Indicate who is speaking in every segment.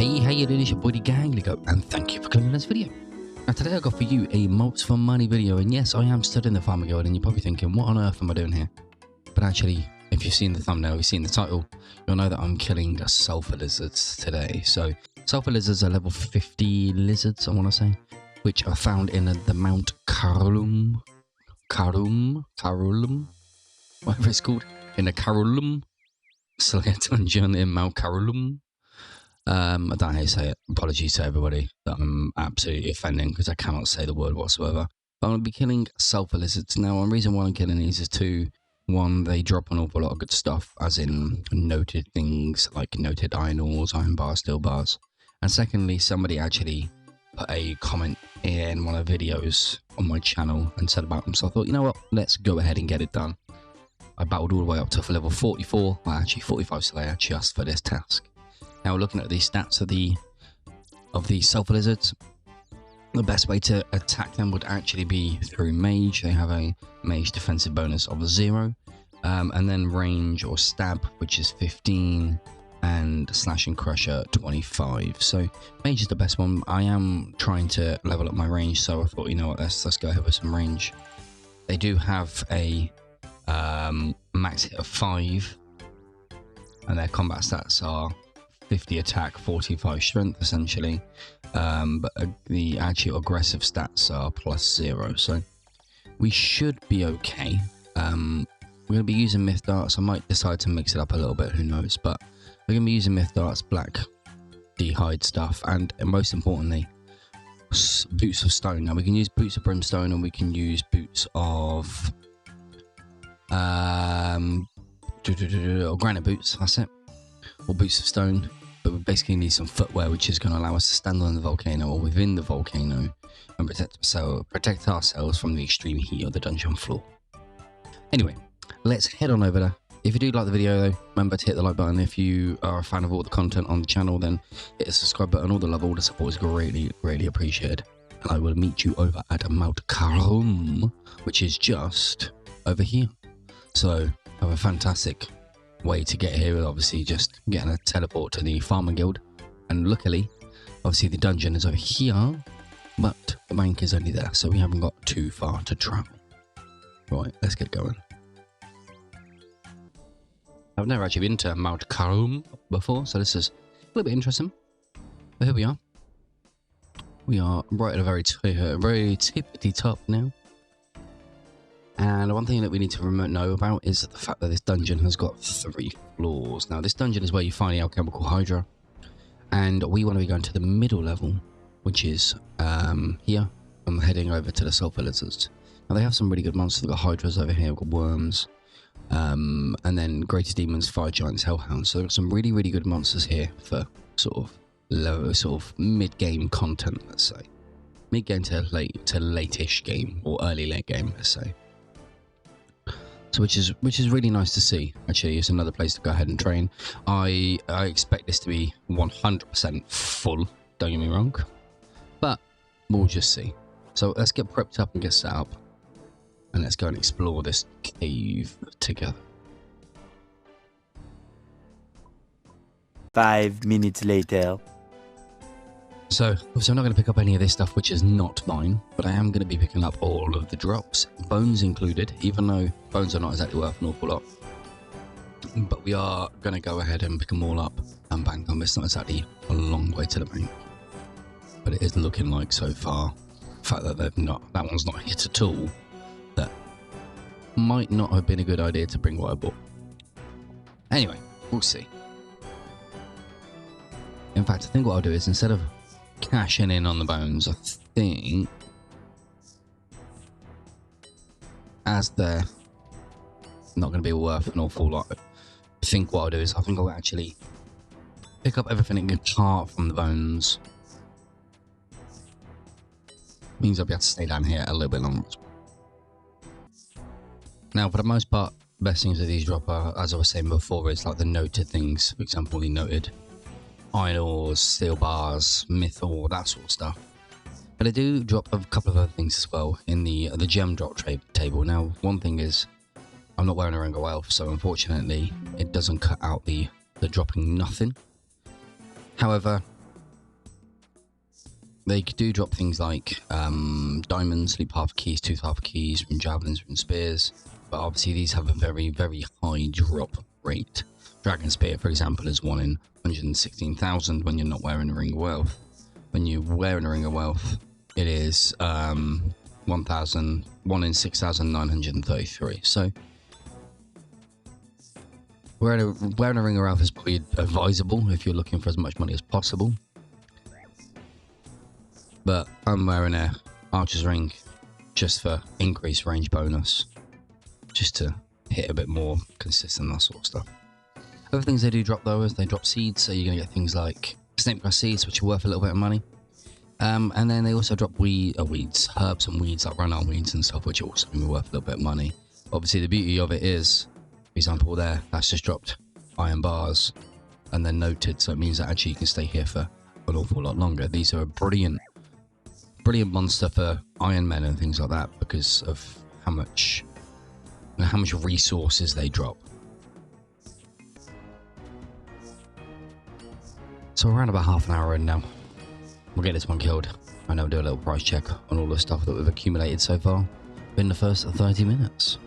Speaker 1: Hey, how you doing? It's your boy jhgamingltd, and thank you for clicking on this video. Now today I got for you a mults for money video, and yes, I am studying the Farmer Guild, and you're probably thinking, what on earth am I doing here? But actually, if you've seen the thumbnail, you've seen the title, you'll know that I'm killing sulphur lizards today. So sulphur lizards are level 50 lizards, I want to say, which are found in the Mount Carulum, whatever it's called, in the Carulum Slayer dungeon in Mount Carulum. I don't know how you say it. Apologies to everybody that I'm absolutely offending because I cannot say the word whatsoever. But I'm going to be killing sulphur lizards. Now, the reason why I'm killing these is two. One, they drop an awful lot of good stuff, as in noted things like noted iron ores, iron bars, steel bars. And secondly, somebody actually put a comment in one of the videos on my channel and said about them. So I thought, you know what, let's go ahead and get it done. I battled all the way up to level 44, well, actually 45 Slayer, just for this task. Now, looking at the stats of the sulphur lizards, the best way to attack them would actually be through mage. They have a mage defensive bonus of 0, and then range or stab, which is 15, and slash and crusher 25. So mage is the best one. I am trying to level up my range, so I thought, you know what, let's go ahead with some range. They do have a max hit of 5, and their combat stats are 50 attack, 45 strength, essentially. But the actual aggressive stats are +0, so we should be okay. We're going to be using myth darts. I might decide to mix it up a little bit, who knows, but we're going to be using myth darts, black d'hide stuff, and most importantly, boots of stone. Now we can use boots of brimstone, and we can use boots of granite boots, that's it, or boots of stone. But we basically need some footwear, which is going to allow us to stand on the volcano or within the volcano and protect ourselves from the extreme heat of the dungeon floor. Anyway, let's head on over there. If you do like the video, though, remember to hit the like button. If you are a fan of all the content on the channel, then hit the subscribe button. All the love, all the support is greatly appreciated. And I will meet you over at Mount Carulum, which is just over here. So have a fantastic way to get here, obviously just getting a teleport to the Farmer Guild, and luckily obviously the dungeon is over here, but the bank is only there, so we haven't got too far to travel. Right, let's get going. I've never actually been to Mount Carulum before, so this is a little bit interesting. But here we are. We are right at a very tippity top now. And one thing that we need to know about is the fact that this dungeon has got 3 floors. Now, this dungeon is where you find the alchemical hydra, and we want to be going to the middle level, which is here. I'm heading over to the sulphur lizards. Now, they have some really good monsters. They've got hydras over here, we've got worms, and then greater demons, fire giants, hellhounds. So they've got some really good monsters here for sort of mid-game content, let's say. Mid-game to late-ish game, or early late game, let's say. So which is really nice to see. Actually, it's another place to go ahead and train. I expect this to be 100% full, don't get me wrong, but we'll just see. So let's get prepped up and get set up, and let's go and explore this cave together.
Speaker 2: 5 minutes later.
Speaker 1: So, obviously I'm not going to pick up any of this stuff, which is not mine, but I am going to be picking up all of the drops, bones included, even though bones are not exactly worth an awful lot. But we are going to go ahead and pick them all up and bank them. It's not exactly a long way to the bank, but it is looking like so far, the fact that that one's not hit at all, that might not have been a good idea to bring what I bought. Anyway, we'll see. In fact, I think what I'll do is, instead of cashing in on the bones, I think, as they're not going to be worth an awful lot, I think what I'll do is, I think I'll actually pick up everything apart from the bones. Means I'll be able to stay down here a little bit longer. Now, for the most part, the best things that these drop are, as I was saying before, is like the noted things. For example, the noted iron ores, steel bars, myth ore, that sort of stuff. But I do drop a couple of other things as well in the gem drop table. Now, one thing is, I'm not wearing a Rango Elf, so unfortunately, it doesn't cut out the dropping nothing. However, They do drop things like diamonds, loop half keys, tooth half keys, rune javelins, rune spears, but obviously these have a very, very high drop rate. Dragon spear, for example, is 1 in 116,000 when you're not wearing a ring of wealth. When you're wearing a ring of wealth, it is 1 in 6,933. So wearing a ring of wealth is probably advisable if you're looking for as much money as possible. But I'm wearing a archer's ring just for increased range bonus, just to hit a bit more consistent, that sort of stuff. Other things they do drop though is they drop seeds, so you're going to get things like snake grass seeds, which are worth a little bit of money. And then they also drop herbs and weeds like run-out weeds and stuff, which are also going to be worth a little bit of money. Obviously the beauty of it is, for example there, that's just dropped iron bars and then noted, so it means that actually you can stay here for an awful lot longer. These are a brilliant monster for iron men and things like that because of how much resources they drop. So around about half an hour in now, we'll get this one killed. I know we'll do a little price check on all the stuff that we've accumulated so far in the first 30 minutes.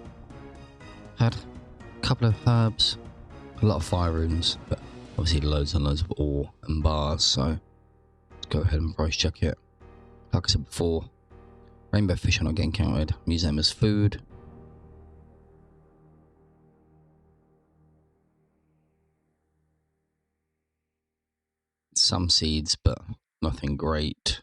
Speaker 1: Had a couple of herbs, a lot of fire runes, but obviously loads and loads of ore and bars, so let's go ahead and price check it. Like I said before, rainbow fish are not getting counted. I'm using them as food. Some seeds, but nothing great.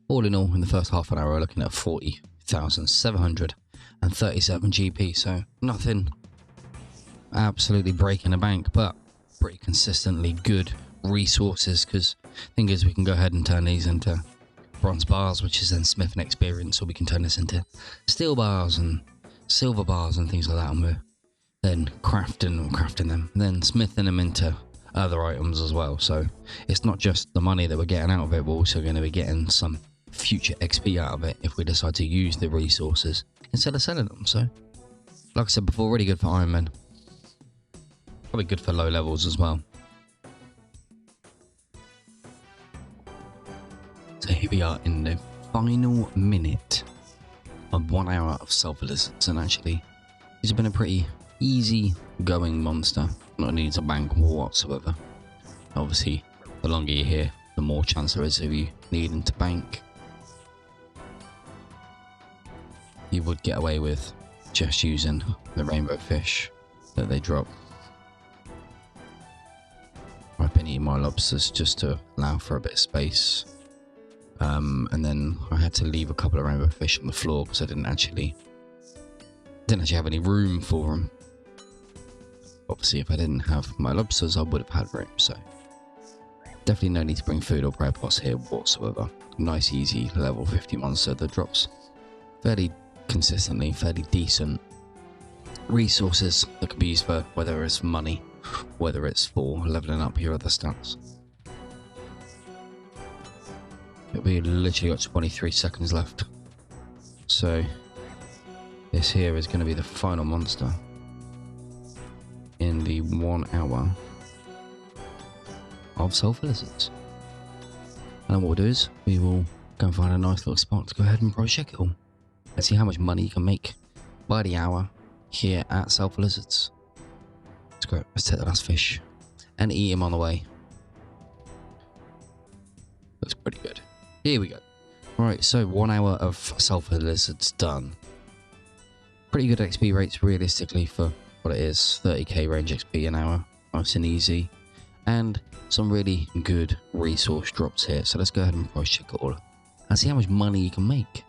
Speaker 1: All in all, in the first half an hour, we're looking at 40,737 GP. So nothing absolutely breaking the bank, but pretty consistently good resources, because the thing is we can go ahead and turn these into bronze bars, which is then smithing experience, or we can turn this into steel bars and silver bars and things like that, and we're then crafting them, then smithing them into other items as well. So it's not just the money that we're getting out of it, we're also going to be getting some future XP out of it if we decide to use the resources instead of selling them. So like I said before, really good for Iron Man, probably good for low levels as well. So here we are in the final minute of 1 hour of Sulphur Lizards, and actually these have been a pretty easy going monster, not needing to bank whatsoever. Obviously the longer you're here, the more chance there is of you needing to bank. You would get away with just using the rainbow fish that they drop. I've been eating my lobsters just to allow for a bit of space. And then I had to leave a couple of rainbow fish on the floor because I didn't actually have any room for them. Obviously, if I didn't have my lobsters, I would have had room. So definitely no need to bring food or prayer pots here whatsoever. Nice, easy level 50 monster that drops fairly consistently, fairly decent resources that can be used for whether it's money, whether it's for leveling up your other stats. We literally got 23 seconds left, so this here is going to be the final monster in the 1 hour of Sulphur Lizards. And then what we'll do is we will go and find a nice little spot to go ahead and price check it all and see how much money you can make by the hour here at Sulphur Lizards. Let's go, let's take the last fish and eat him on the way. Looks pretty good. Here we go. Right, so 1 hour of Sulphur Lizards done. Pretty good XP rates realistically for what it is. 30k range XP an hour. Nice and easy. And some really good resource drops here. So let's go ahead and price check it all and see how much money you can make.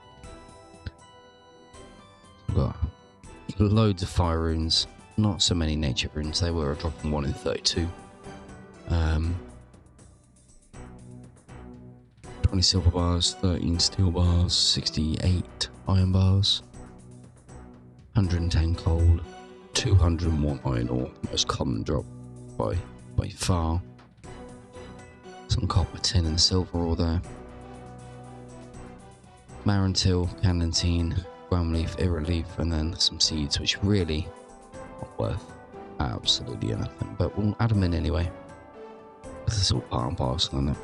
Speaker 1: We've got loads of fire runes. Not so many nature runes. They were dropping 1 in 32. 20 silver bars, 13 steel bars, 68 iron bars, 110 gold, 201 iron ore, most common drop by far. Some copper, tin and silver ore there. Marantil, candentine, ground leaf, irit leaf, and then some seeds, which really not worth absolutely anything, but we'll add them in anyway. It's all part and parcel, isn't it?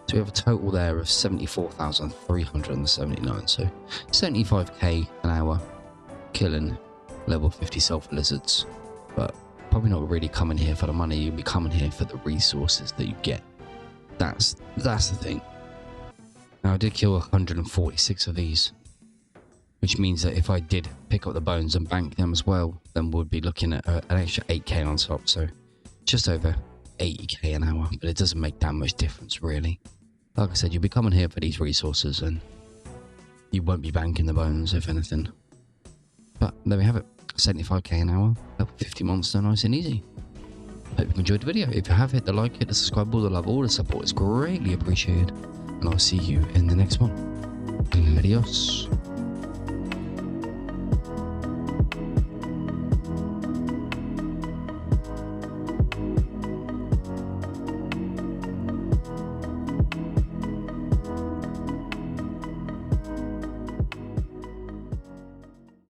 Speaker 1: So we have a total there of 74,379. So 75k an hour killing level 50 sulphur lizards. But probably not really coming here for the money. You'll be coming here for the resources that you get. That's the thing. Now I did kill 146 of these, which means that if I did pick up the bones and bank them as well, then we'd be looking at an extra 8k on top. So just over 80k an hour, but it doesn't make that much difference really. Like I said, you'll be coming here for these resources and you won't be banking the bones, if anything. But there we have it. 75k an hour, level 50 monster, nice and easy. Hope you enjoyed the video. If you have, hit the like, hit the subscribe, all the love, all the support is greatly appreciated. And I'll see you in the next one. Adios.